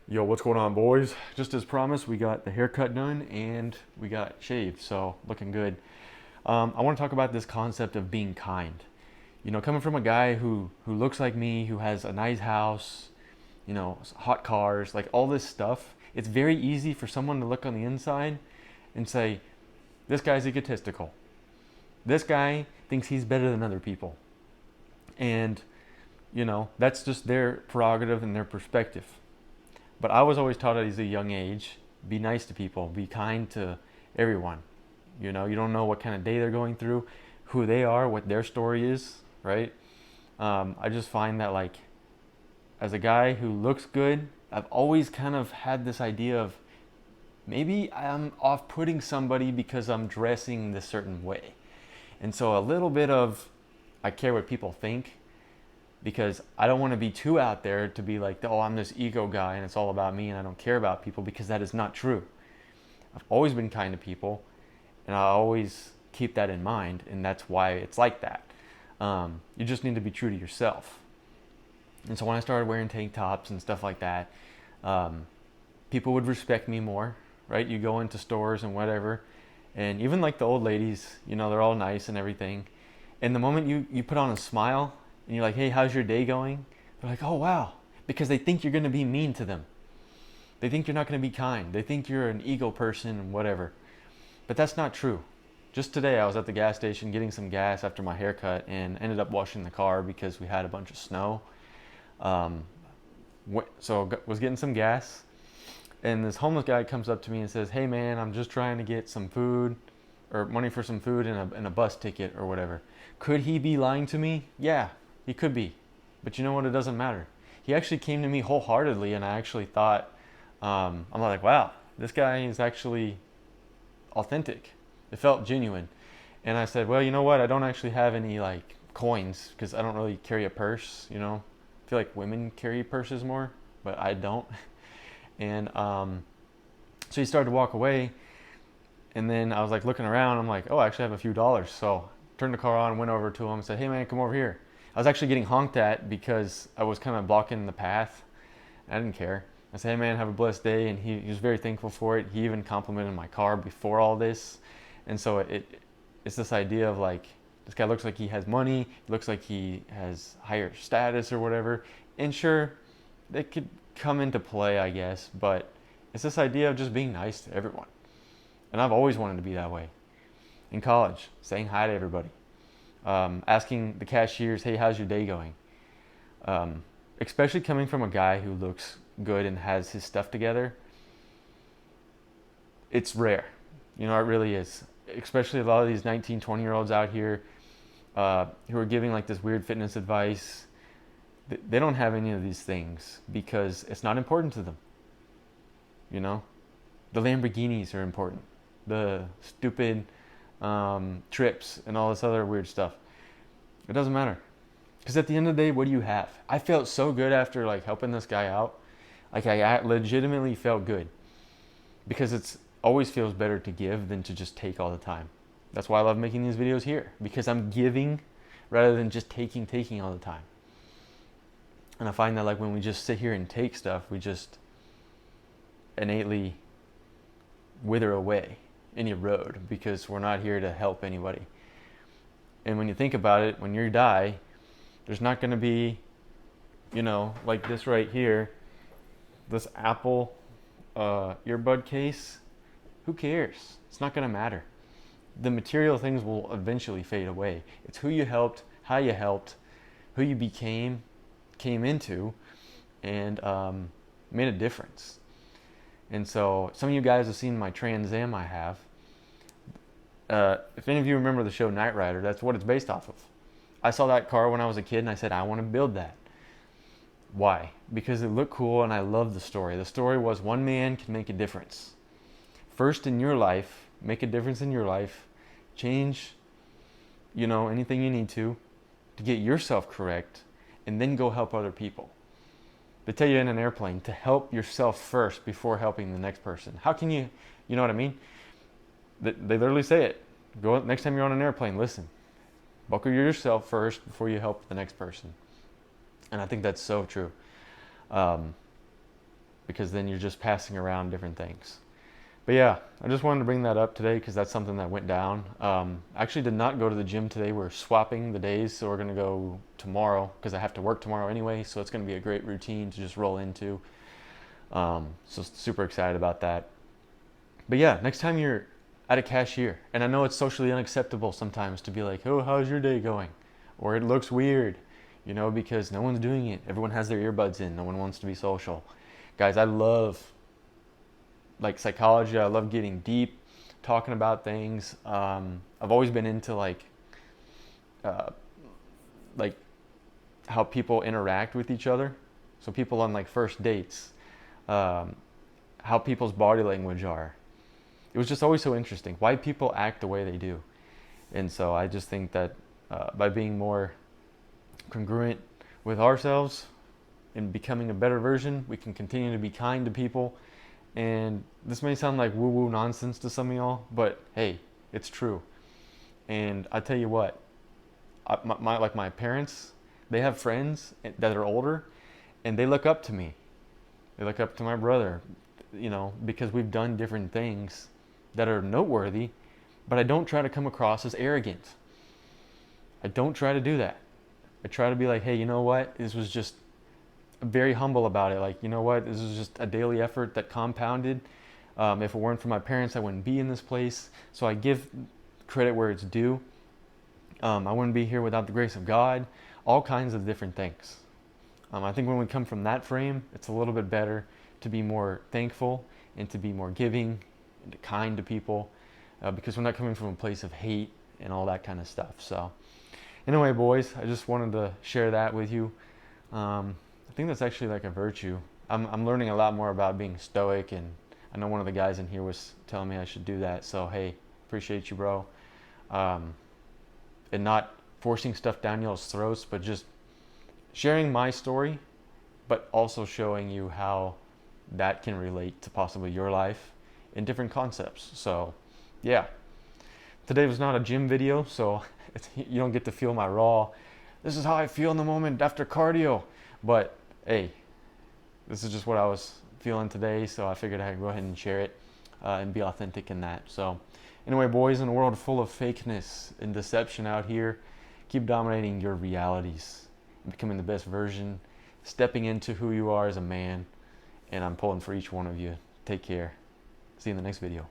Yo, what's going on, boys? Just as promised, we got the haircut done and we got shaved, so looking good. I want to talk about this concept of being kind. Coming from a guy who looks like me, who has a nice house, hot cars, like all this stuff, it's very easy for someone to look on the inside and say, this guy's egotistical. This guy thinks he's better than other people. And, that's just their prerogative and their perspective. But I was always taught at a young age, be nice to people, be kind to everyone. You don't know what kind of day they're going through, who they are, what their story is, right? I just find that, like, as a guy who looks good, I've always kind of had this idea of maybe I'm off-putting somebody because I'm dressing this certain way. And so a little bit of I care what people think because I don't want to be too out there to be like, oh, I'm this ego guy and it's all about me and I don't care about people, because that is not true. I've always been kind to people and I always keep that in mind, and that's why it's like that. You just need to be true to yourself. And so when I started wearing tank tops and stuff like that, people would respect me more, right? You go into stores and whatever, and even like the old ladies, they're all nice and everything. And the moment you put on a smile and you're like, hey, how's your day going? They're like, oh, wow. Because they think you're going to be mean to them. They think you're not going to be kind. They think you're an ego person and whatever. But that's not true. Just today, I was at the gas station getting some gas after my haircut and ended up washing the car because we had a bunch of snow. Um, so I was getting some gas, and this homeless guy comes up to me and says, hey, man, I'm just trying to get some food or money for some food and a bus ticket or whatever. Could he be lying to me? Yeah, he could be. But you know what? It doesn't matter. He actually came to me wholeheartedly, and I actually thought, I'm like, wow, this guy is actually authentic. It felt genuine. And I said, well, you know what? I don't actually have any like coins because I don't really carry a purse. I feel like women carry purses more, but I don't. And so he started to walk away, and then I was like looking around. I'm like, oh, I actually have a few dollars. So turned the car on and went over to him and said, hey, man, come over here. I was actually getting honked at because I was kind of blocking the path. I didn't care. I said, hey, man, have a blessed day. And he was very thankful for it. He even complimented my car before all this. And so it's this idea of like, this guy looks like he has money. He looks like he has higher status or whatever. And sure, they could come into play, I guess. But it's this idea of just being nice to everyone. And I've always wanted to be that way. In college, saying hi to everybody, asking the cashiers, hey, how's your day going? Especially coming from a guy who looks good and has his stuff together, it's rare. It really is. Especially a lot of these 19, 20-year-olds out here who are giving like this weird fitness advice. They don't have any of these things because it's not important to them. The Lamborghinis are important. The stupid trips and all this other weird stuff. It doesn't matter. Because at the end of the day, what do you have? I felt so good after like helping this guy out. Like I legitimately felt good. Because it's always feels better to give than to just take all the time. That's why I love making these videos here. Because I'm giving rather than just taking all the time. And I find that like when we just sit here and take stuff, we just innately wither away and erode because we're not here to help anybody. And when you think about it, when you die, there's not going to be, like this right here, this Apple earbud case. Who cares? It's not going to matter. The material things will eventually fade away. It's who you helped, how you helped, who you came into, and made a difference. And so some of you guys have seen my Trans Am I have. If any of you remember the show Knight Rider, that's what it's based off of. I saw that car when I was a kid and I said, I want to build that. Why? Because it looked cool and I loved the story. The story was one man can make a difference. First in your life, make a difference in your life, change, anything you need to get yourself correct, and then go help other people. They tell you in an airplane to help yourself first before helping the next person. How can you know what I mean? They literally say it. Go next time you're on an airplane, listen. Buckle yourself first before you help the next person. And I think that's so true. because then you're just passing around different things. But yeah, I just wanted to bring that up today because that's something that went down. I actually did not go to the gym today. We're swapping the days, so we're going to go tomorrow because I have to work tomorrow anyway, so it's going to be a great routine to just roll into. So super excited about that. But yeah, next time you're at a cashier, and I know it's socially unacceptable sometimes to be like, oh, how's your day going? Or it looks weird, because no one's doing it. Everyone has their earbuds in. No one wants to be social. Guys, I love like psychology. I love getting deep, talking about things. I've always been into uh, like how people interact with each other. So people on like first dates, how people's body language are. It was just always so interesting why people act the way they do. And so I just think that by being more congruent with ourselves and becoming a better version, we can continue to be kind to people. And this may sound like woo-woo nonsense to some of y'all, but hey, it's true. And I tell you what, my parents, they have friends that are older, and they look up to me. They look up to my brother, because we've done different things that are noteworthy, but I don't try to come across as arrogant. I don't try to do that. I try to be like, hey, you know what? This was just very humble about it. Like, you know what? This is just a daily effort that compounded. If it weren't for my parents, I wouldn't be in this place. So I give credit where it's due. I wouldn't be here without the grace of God. All kinds of different things. I think when we come from that frame, it's a little bit better to be more thankful and to be more giving and to kind to people, because we're not coming from a place of hate and all that kind of stuff. So anyway, boys, I just wanted to share that with you. I think that's actually like a virtue. I'm learning a lot more about being stoic, and I know one of the guys in here was telling me I should do that. So hey, appreciate you, bro. And not forcing stuff down y'all's throats, but just sharing my story, but also showing you how that can relate to possibly your life in different concepts. So yeah, today was not a gym video, so you don't get to feel my raw, this is how I feel in the moment after cardio. But hey, this is just what I was feeling today, so I figured I'd go ahead and share it and be authentic in that. So anyway, boys, in a world full of fakeness and deception out here, keep dominating your realities and becoming the best version, stepping into who you are as a man. And I'm pulling for each one of you. Take care. See you in the next video.